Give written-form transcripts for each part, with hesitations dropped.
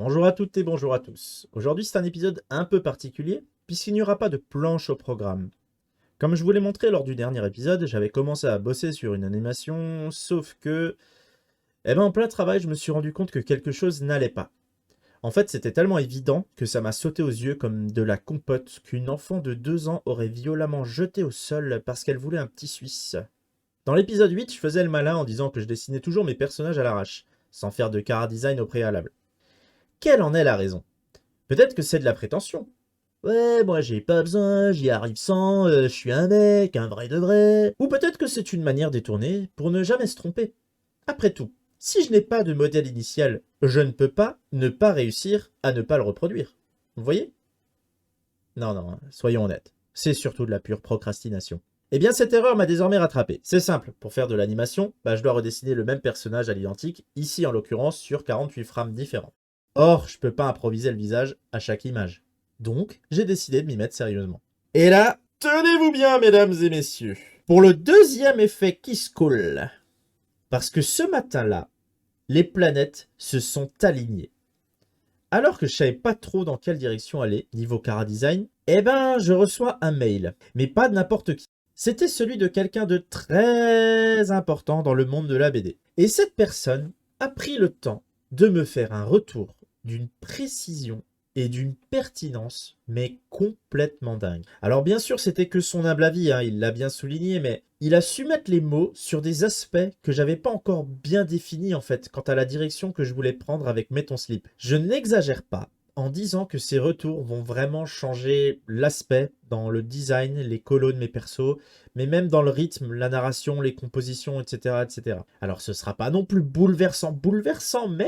Bonjour à toutes et bonjour à tous. Aujourd'hui c'est un épisode un peu particulier puisqu'il n'y aura pas de planche au programme. Comme je vous l'ai montré lors du dernier épisode, j'avais commencé à bosser sur une animation, sauf que, en plein travail, je me suis rendu compte que quelque chose n'allait pas. En fait, c'était tellement évident que ça m'a sauté aux yeux comme de la compote qu'une enfant de 2 ans aurait violemment jeté au sol parce qu'elle voulait un petit Suisse. Dans l'épisode 8, je faisais le malin en disant que je dessinais toujours mes personnages à l'arrache, sans faire de chara-design au préalable. Quelle en est la raison? Peut-être que c'est de la prétention. Ouais, moi j'ai pas besoin, j'y arrive sans, je suis un mec, un vrai de vrai. Ou peut-être que c'est une manière détournée pour ne jamais se tromper. Après tout, si je n'ai pas de modèle initial, je ne peux pas ne pas réussir à ne pas le reproduire. Vous voyez? Non, non, soyons honnêtes. C'est surtout de la pure procrastination. Eh bien, cette erreur m'a désormais rattrapé. C'est simple, pour faire de l'animation, je dois redessiner le même personnage à l'identique, ici en l'occurrence sur 48 frames différents. Or, je peux pas improviser le visage à chaque image. Donc, j'ai décidé de m'y mettre sérieusement. Et là, tenez-vous bien, mesdames et messieurs, pour le deuxième effet qui se coule. Parce que ce matin-là, les planètes se sont alignées. Alors que je savais pas trop dans quelle direction aller, niveau chara-design, je reçois un mail. Mais pas de n'importe qui. C'était celui de quelqu'un de très important dans le monde de la BD. Et cette personne a pris le temps de me faire un retour d'une précision et d'une pertinence, mais complètement dingue. Alors bien sûr, c'était que son humble avis, il l'a bien souligné, mais il a su mettre les mots sur des aspects que j'avais pas encore bien définis en fait, quant à la direction que je voulais prendre avec Mets ton slip. Je n'exagère pas en disant que ces retours vont vraiment changer l'aspect dans le design, les colos de mes persos, mais même dans le rythme, la narration, les compositions, etc. etc. Alors ce sera pas non plus bouleversant, mais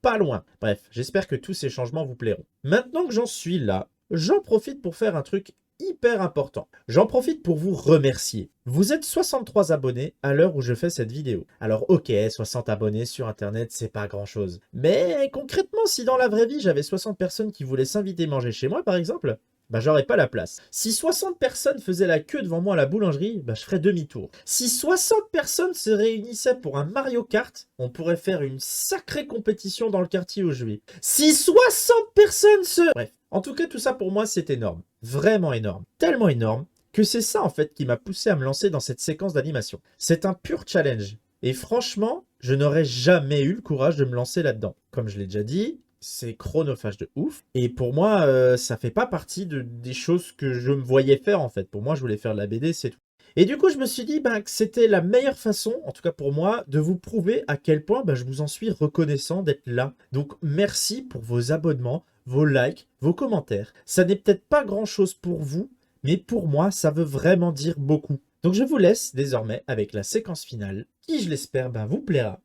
pas loin. Bref, j'espère que tous ces changements vous plairont. Maintenant que j'en suis là, j'en profite pour faire un truc hyper important. J'en profite pour vous remercier. Vous êtes 63 abonnés à l'heure où je fais cette vidéo. Alors ok, 60 abonnés sur internet, c'est pas grand chose. Mais concrètement, si dans la vraie vie j'avais 60 personnes qui voulaient s'inviter manger chez moi par exemple, j'aurais pas la place. Si 60 personnes faisaient la queue devant moi à la boulangerie, je ferais demi-tour. Si 60 personnes se réunissaient pour un Mario Kart, on pourrait faire une sacrée compétition dans le quartier où je vis. Si 60 personnes se... Bref, en tout cas tout ça pour moi c'est énorme. Vraiment énorme. Tellement énorme que c'est ça en fait qui m'a poussé à me lancer dans cette séquence d'animation. C'est un pur challenge. Et franchement, je n'aurais jamais eu le courage de me lancer là-dedans. Comme je l'ai déjà dit, c'est chronophage de ouf. Et pour moi, ça fait pas partie des choses que je me voyais faire en fait. Pour moi, je voulais faire de la BD, c'est tout. Et du coup, je me suis dit que c'était la meilleure façon, en tout cas pour moi, de vous prouver à quel point je vous en suis reconnaissant d'être là. Donc merci pour vos abonnements, vos likes, vos commentaires. Ça n'est peut-être pas grand-chose pour vous, mais pour moi, ça veut vraiment dire beaucoup. Donc je vous laisse désormais avec la séquence finale, qui je l'espère vous plaira.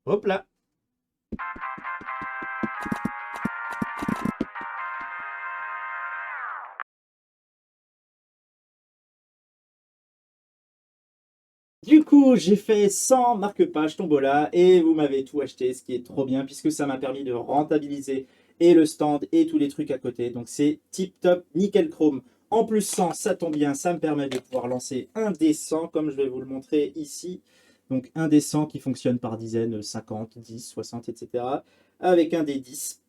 Hop là! Du coup, j'ai fait 100 marque-pages Tombola et vous m'avez tout acheté, ce qui est trop bien puisque ça m'a permis de rentabiliser et le stand et tous les trucs à côté. Donc c'est tip top, nickel chrome. En plus 100, ça tombe bien, ça me permet de pouvoir lancer un des 100 comme je vais vous le montrer ici. Donc un des 100 qui fonctionne par dizaines, 50, 10, 60, etc. Avec un des 10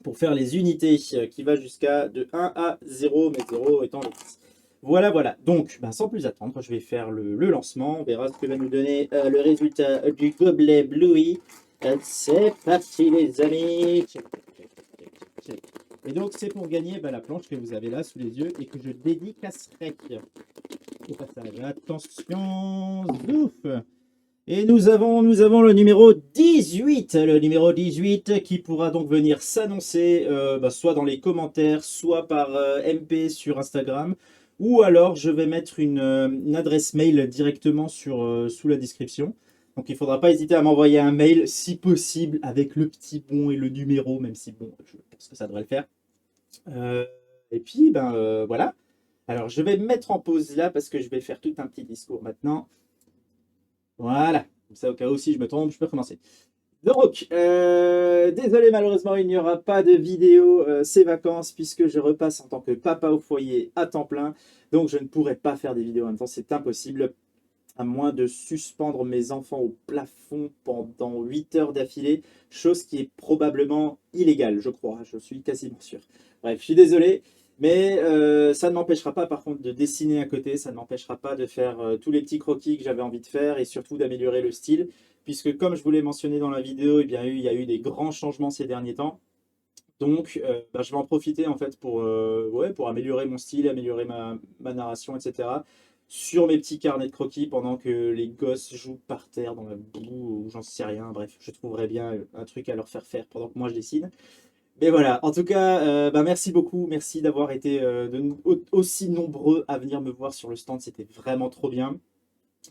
pour faire les unités qui va jusqu'à de 1 à 0, mais 0 étant le 10. Voilà, voilà. Donc, sans plus attendre, je vais faire le lancement. On verra ce que va nous donner le résultat du gobelet Bluey. C'est parti, les amis. Et donc, c'est pour gagner la planche que vous avez là sous les yeux et que je dédicacerai au passage. Attention, zouf. Et nous avons le numéro 18, qui pourra donc venir s'annoncer soit dans les commentaires, soit par MP sur Instagram, ou alors je vais mettre une adresse mail directement sous la description. Donc il ne faudra pas hésiter à m'envoyer un mail, si possible, avec le petit bon et le numéro, même si bon, je pense que ça devrait le faire. Et puis, voilà. Alors je vais me mettre en pause là, parce que je vais faire tout un petit discours maintenant. Voilà, comme ça au cas où si je me trompe, je peux recommencer. Donc, désolé, malheureusement, il n'y aura pas de vidéo ces vacances puisque je repasse en tant que papa au foyer à temps plein. Donc, je ne pourrai pas faire des vidéos en même temps, c'est impossible. à moins de suspendre mes enfants au plafond pendant 8 heures d'affilée, chose qui est probablement illégale, je crois, je suis quasiment sûr. Bref, je suis désolé, mais ça ne m'empêchera pas par contre de dessiner à côté, ça ne m'empêchera pas de faire tous les petits croquis que j'avais envie de faire et surtout d'améliorer le style, puisque comme je vous l'ai mentionné dans la vidéo, eh bien, il y a eu des grands changements ces derniers temps. Donc, je vais en profiter en fait pour, ouais, pour améliorer mon style, améliorer ma narration, etc. Sur mes petits carnets de croquis pendant que les gosses jouent par terre dans la boue ou j'en sais rien. Bref, je trouverai bien un truc à leur faire faire pendant que moi je dessine. Mais voilà, en tout cas, merci beaucoup. Merci d'avoir été aussi nombreux à venir me voir sur le stand. C'était vraiment trop bien.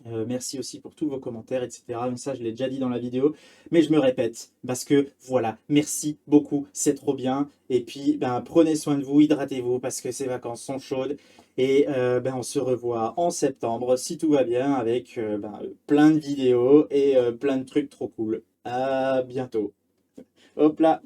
Merci aussi pour tous vos commentaires, etc. Mais ça, je l'ai déjà dit dans la vidéo, mais je me répète parce que voilà, merci beaucoup, c'est trop bien. Et puis, prenez soin de vous, hydratez-vous parce que ces vacances sont chaudes. Et on se revoit en septembre si tout va bien avec plein de vidéos et plein de trucs trop cool. À bientôt. Hop là.